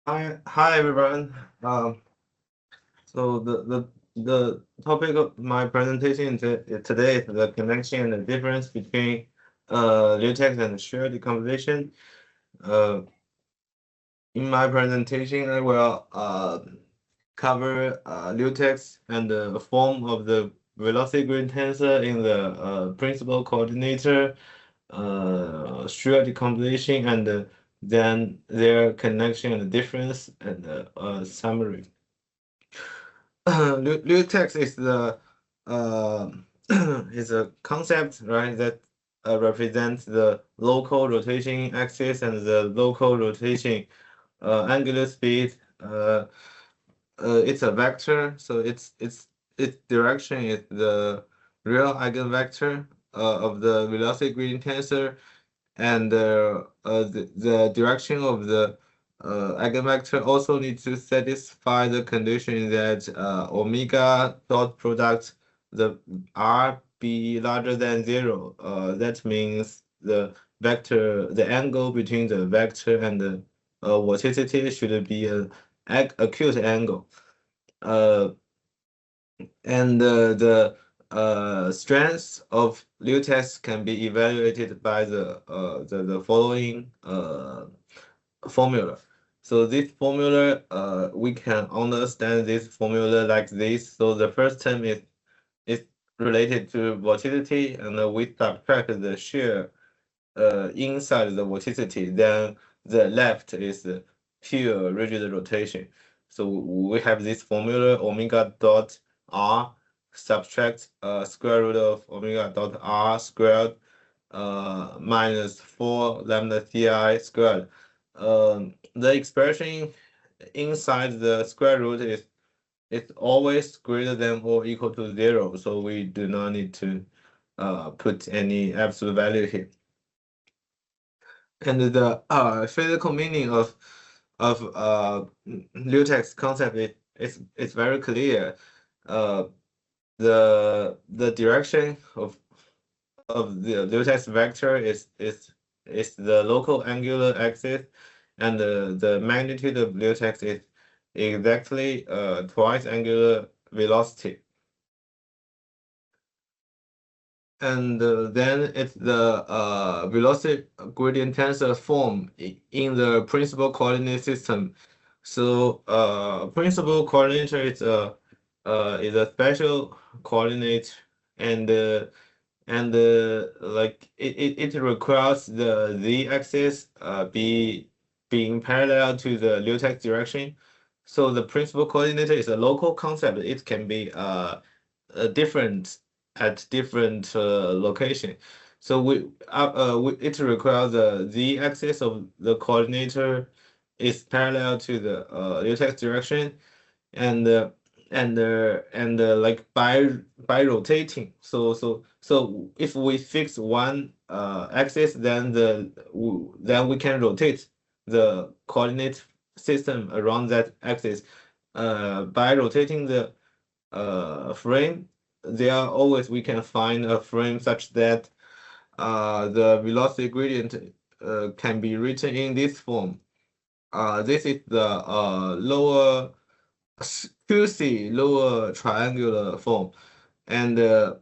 Hi everyone. So the topic of my presentation today is the connection and the difference between Liutex and Schhur decomposition. Uh, in my presentation, I will cover Liutex and the form of the velocity gradient tensor in the principal coordinator, Schhur decomposition, and then their connection and difference and summary. Liutex is the uh, is a concept, right, that represents the local rotation axis and the local rotation angular speed. It's a vector, so its direction is the real eigenvector of the velocity gradient tensor, and the direction of the eigenvector also needs to satisfy the condition that omega dot product the r be larger than zero. That means the angle between the vector and the vorticity should be an acute angle. Uh, and the strength of Liutex can be evaluated by the following formula. So this formula, we can understand this formula like this. So the first term is related to vorticity, and we subtract the shear inside the vorticity. Then the left is the pure rigid rotation. So we have this formula omega dot r subtract square root of omega dot r squared minus 4 lambda ci squared. The expression inside the square root is it's always greater than or equal to 0, so we do not need to put any absolute value here. And the physical meaning of Liutex concept is very clear. Uh, the direction of the Liutex vector is the local angular axis, and the magnitude of Liutex is exactly twice angular velocity. And then it's the velocity gradient tensor form in the principal coordinate system. So principal coordinate is a special coordinate, and like it requires the z-axis being parallel to the Liutex direction. So the principal coordinate is a local concept. It can be different at different location. So it requires the z-axis of the coordinator is parallel to the Liutex direction, and like by rotating. So if we fix one axis, then then we can rotate the coordinate system around that axis. By rotating the frame, there are always we can find a frame such that the velocity gradient can be written in this form. This is the QC lower triangular form, and the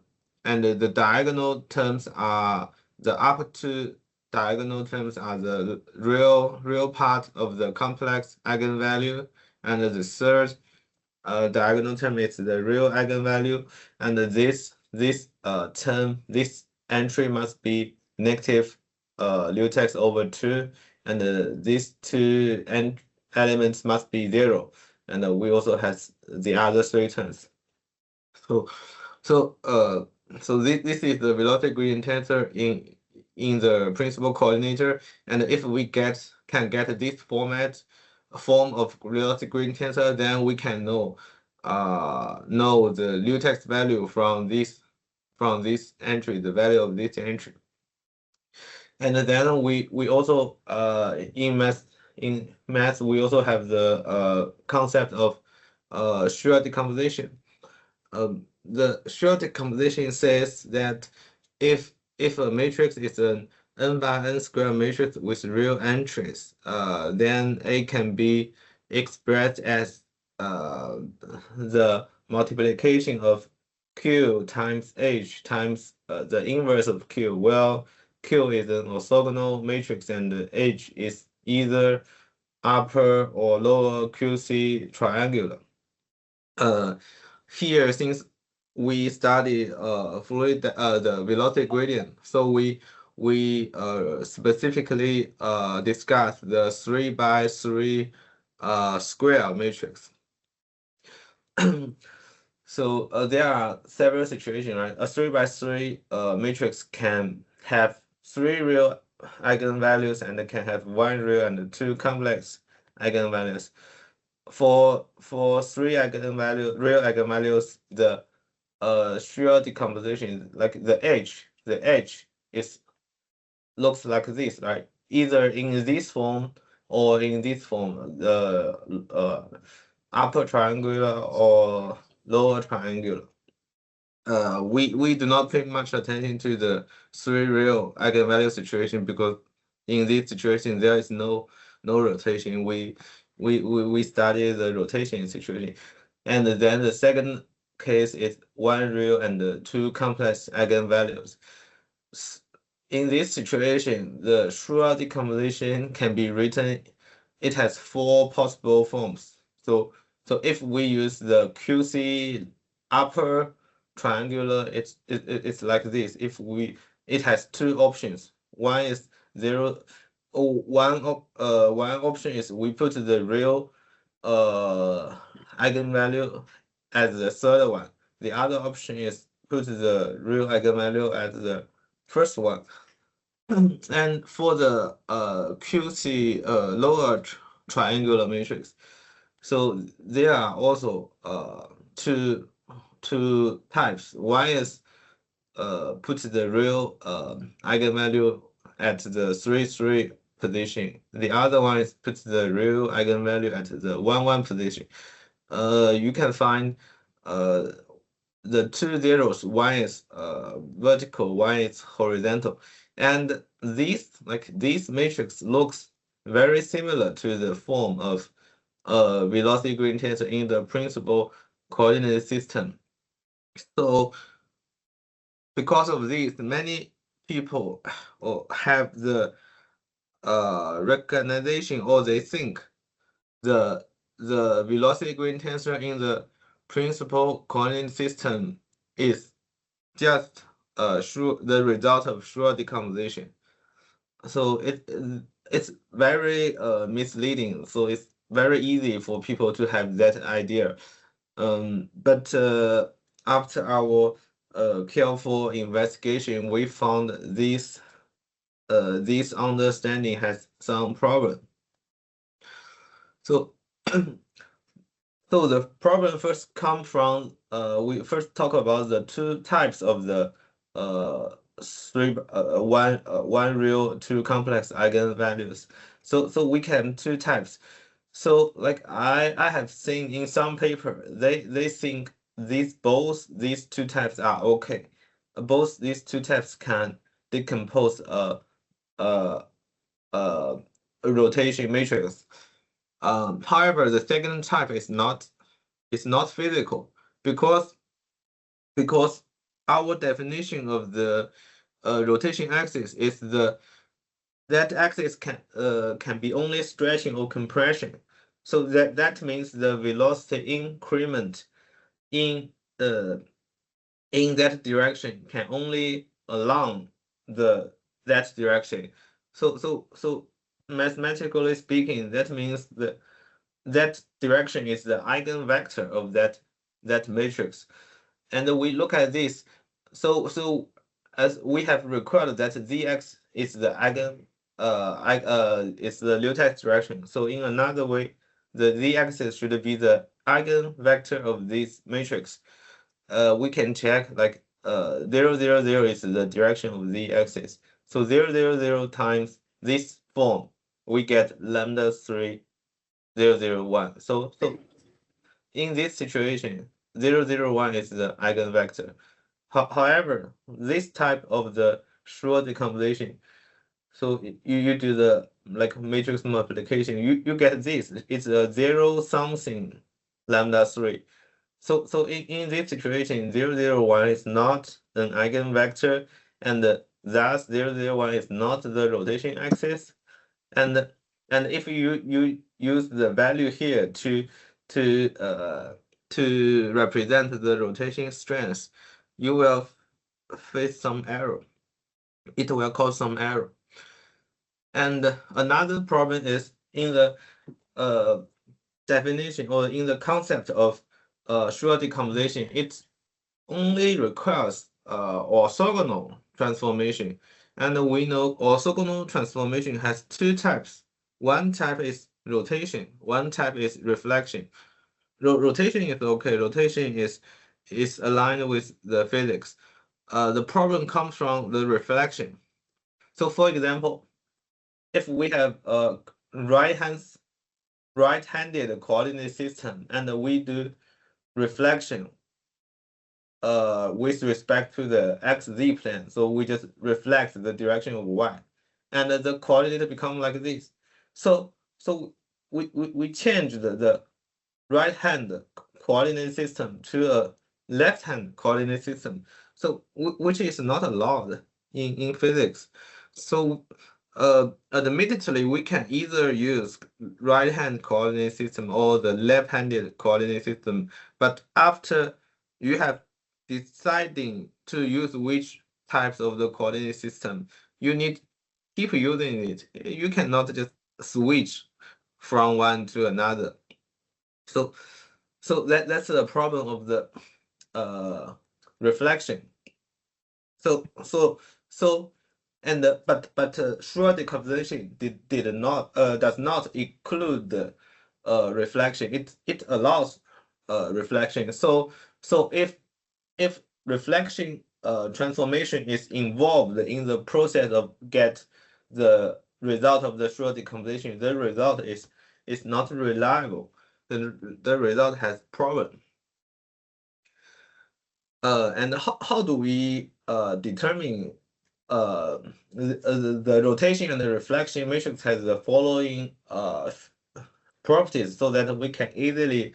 diagonal terms are the upper two diagonal terms are the real part of the complex eigenvalue, and the third diagonal term is the real eigenvalue, and this entry must be negative Liutex over 2, and these two elements must be 0, and we also have the other three terms. So so uh this is the velocity gradient tensor in the principal coordinator, and if we can get this form of velocity gradient tensor, then we can know the Liutex value from this entry, the value of this entry. And then we also in math we also have the concept of Schhur decomposition. The Schhur decomposition says that if a matrix is an n by n square matrix with real entries, then A can be expressed as the multiplication of Q times H times the inverse of Q. Well, Q is an orthogonal matrix and H is either upper or lower QC triangular. Here, since we study fluid the velocity gradient, so we specifically discuss the 3 by 3 square matrix. So there are several situations, right? A 3 by 3 matrix can have 3 real eigenvalues and can have 1 real and 2 complex eigenvalues. For 3 real eigenvalues, the Schhur decomposition, like the H is looks like this, right? Either in this form or in this form, the upper triangular or lower triangular. We do not pay much attention to the 3 real eigenvalue situation because in this situation there is no rotation. We study the rotation situation, and then the second case is 1 real and 2 complex eigenvalues. In this situation, the Schhur decomposition can be written. It has 4 possible forms. So if we use the QC upper triangular, it's like this. It has 2 options. One is 0. One option is we put the real eigenvalue as the third one. The other option is put the real eigenvalue as the first one. And for the QC lower triangular matrix, so there are also two types. One is put the real eigenvalue at the 3 3 position. The other one is put the real eigenvalue at the 1 1 position. You can find the 2 zeros. One is vertical, one is horizontal, and this matrix looks very similar to the form of velocity gradient tensor in the principal coordinate system. So because of this, many people have the recognition, or they think the velocity gradient tensor in the principal coordinate system is just the result of Schhur decomposition. So it's very misleading. So it's very easy for people to have that idea. But after our careful investigation, we found this understanding has some problem. So so the problem first come from we first talk about the 2 types of the one real, 2 complex eigenvalues. So we can 2 types. So like I have seen in some paper, they think both these 2 types are okay. Both these 2 types can decompose a rotation matrix. However, the second type is not physical because our definition of the rotation axis is that axis can be only stretching or compression. So that means the velocity increment in that direction can only along that direction. So mathematically speaking, that means that direction is the eigenvector of that matrix. And we look at this. So as we have recorded that Zx is the it's the Liutex direction. So in another way, the Z-axis should be the eigenvector of this matrix. We can check like 0 0 0 is the direction of the axis. So 0 0 0 times this form, we get lambda 3 0 0 1. So in this situation, 0 0 1 is the eigenvector. However, this type of the Schhur decomposition, so you do the like matrix multiplication, you get this. It's a 0 something lambda 3. So in this situation, 0, 0, 1 is not an eigenvector, and thus 0, 0, 1 is not the rotation axis. And if you use the value here to uh to represent the rotation strength, you will face some error. It will cause some error. And another problem is in the uh definition or in the concept of Schhur decomposition, it only requires orthogonal transformation. And we know orthogonal transformation has two types. One type is rotation, one type is reflection. Rotation is okay, rotation is aligned with the physics. The problem comes from the reflection. So for example, if we have a right-handed coordinate system and we do reflection with respect to the xz plane, so we just reflect the direction of y, and the coordinate become like this. So we change the right hand coordinate system to a left hand coordinate system, so which is not allowed in physics. So admittedly, we can either use right hand coordinate system or the left-handed coordinate system, but after you have deciding to use which types of the coordinate system, you need keep using it. You cannot just switch from one to another. So that's the problem of the reflection. So and Schhur decomposition did not does not include the reflection. It allows reflection. So if reflection transformation is involved in the process of get the result of the Schhur decomposition, the result is not reliable. The result has problem. And how do we determine the rotation and the reflection matrix has the following properties so that we can easily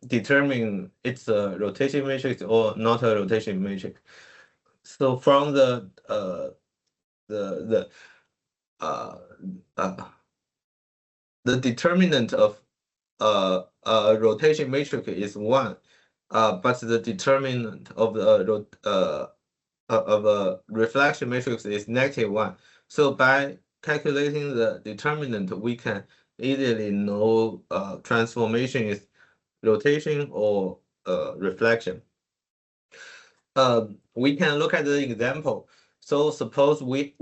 determine it's a rotation matrix or not a rotation matrix. So from the uh, uh, the determinant of rotation matrix is 1, but the determinant of a reflection matrix is -1. So by calculating the determinant, we can easily know transformation is rotation or reflection. We can look at the example. So suppose we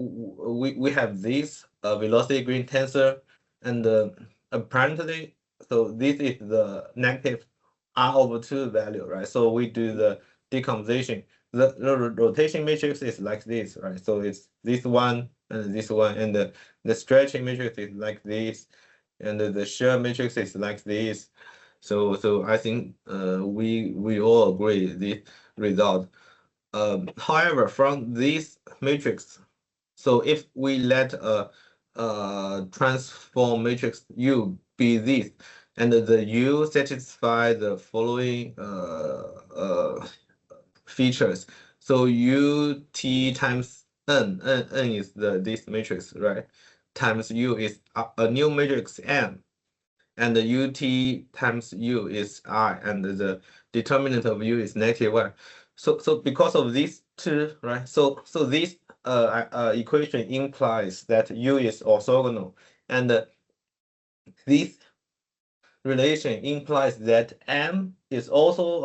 have this velocity green tensor, and apparently, so this is the negative r/2 value, right? So we do the decomposition. The rotation matrix is like this, right? So it's this one and this one, and the stretching matrix is like this, and the Schhur matrix is like this. So I think we all agree this result. However, from this matrix, so if we let a transform matrix U be this, and the U satisfy the following features. So UT times N is this matrix, right? Times U is a new matrix M, and the UT times U is I, and the determinant of U is -1. So because of these two, right? So this equation implies that U is orthogonal, and this relation implies that M is also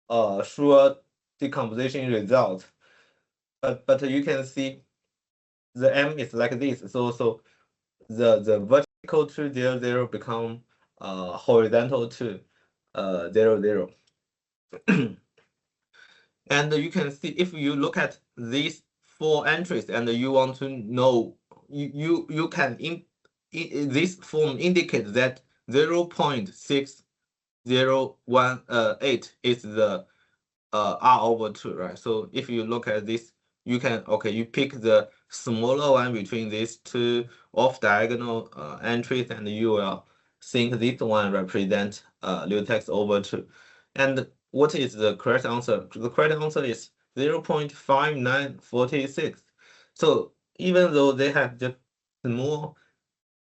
a Schhur decomposition result. But you can see the M is like this. So the vertical to 0, 0 become horizontal to 0, 0. And you can see if you look at these 4 entries and you want to know, you can this form indicates that 0.6018 is the r/2, right? So if you look at this, you can you pick the smaller one between these two off-diagonal entries, and you will think this one represents Liutex over 2. And what is the correct answer? The correct answer is 0.5946. So even though they have just small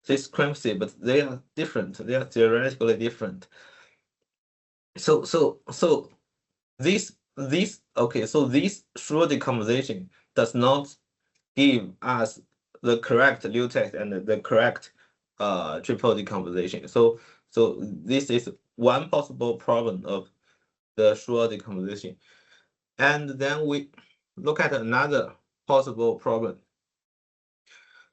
discrepancy, but they are different. They are theoretically different. So this okay. So this Schhur decomposition does not give us the correct Liutex and the correct triple decomposition. So this is one possible problem of the Schhur decomposition. And then we look at another possible problem.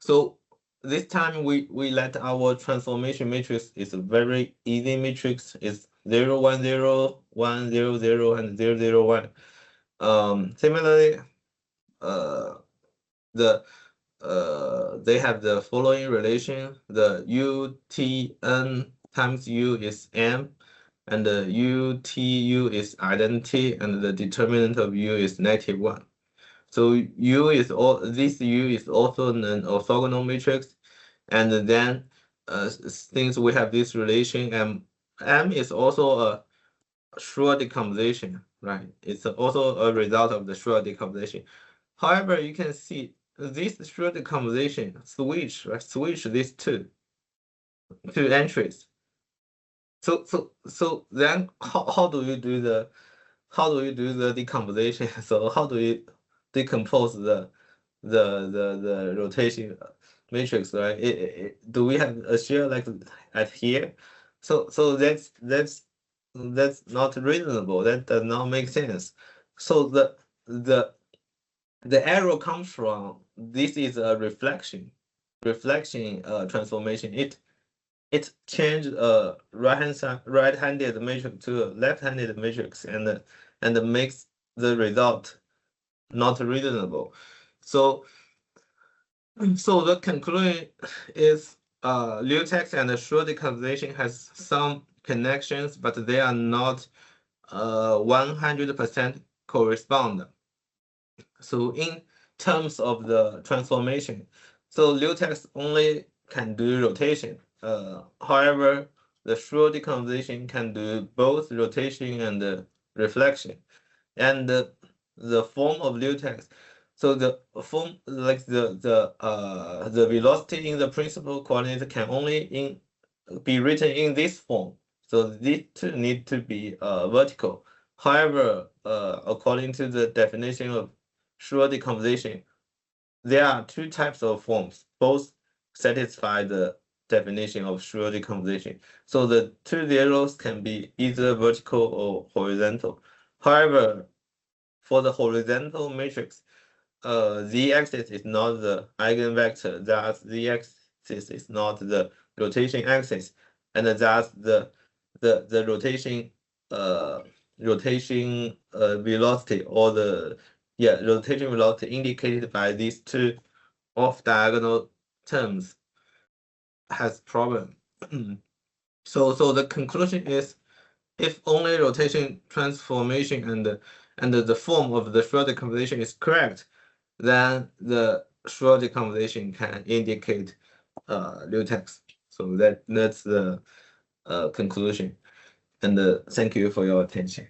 So this time we let our transformation matrix is a very easy matrix. It's 0, 1, 0, 1, 0, 0, and 0, 0, 1. Similarly, they have the following relation: the UTN times U is M, and the UTU is identity, and the determinant of U is -1. So this U is also an orthogonal matrix, and then since we have this relation, M is also a Schhur decomposition, right? It's also a result of the Schhur decomposition. However, you can see this Schhur decomposition switch these two entries. So then how do you do the decomposition? So how do you decompose the rotation matrix, right? Do we have a Schhur like at here? So that's not reasonable. That does not make sense. So the error comes from this is a reflection transformation. It changed a right-handed matrix to a left-handed matrix, and makes the result not reasonable. So the conclusion is Liutex and Schhur decomposition has some connections, but they are not 100% correspond. So in terms of the transformation, so Liutex only can do rotation. However, the Schhur decomposition can do both rotation and reflection. And the form of Liutex, so the form like the velocity in the principal coordinate can only be written in this form. So these two need to be vertical. However, according to the definition of Schhur decomposition, there are two types of forms. Both satisfy the definition of Schhur decomposition. So the two zeros can be either vertical or horizontal. However, for the horizontal matrix, z-axis is not the eigenvector, thus z-axis is not the rotation axis, and thus the rotation velocity, or the rotation velocity indicated by these two off-diagonal terms has problem. So the conclusion is, if only rotation transformation and the form of the Schhur decomposition is correct, then the Schhur decomposition can indicate Liutex. So that's the conclusion. And thank you for your attention.